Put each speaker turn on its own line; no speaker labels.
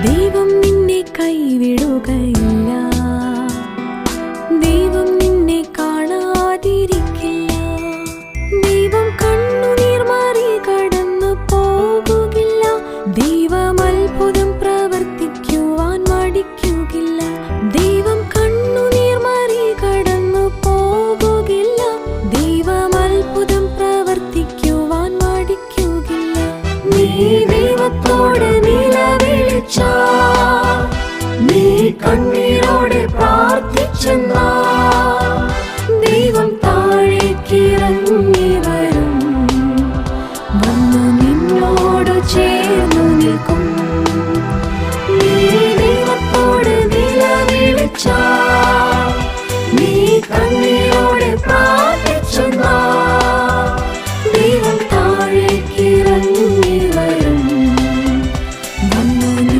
ദൈവം നിന്നെ കൈവിടുകയില്ല, ദൈവം നിന്നെ കാണാതിരിക്കില്ല. ദൈവം കണ്ണുനീർ മറികടന്നു പോകുകില്ല, ദൈവം അത്ഭുതം പ്രവർത്തിക്കുവാൻ മടിക്കുകയില്ല. ദൈവം കണ്ണുനീർ മറികടന്നു പോകുകില്ല, ദൈവം അത്ഭുതം പ്രവർത്തിക്കുവാൻ മടിക്കുകയില്ല. നീ ദൈവത്തോട് നിലവിളിച്ചാൽ, നീ കണ്ണീരോടെ പ്രാർത്ഥിച്ചെന്നാൽ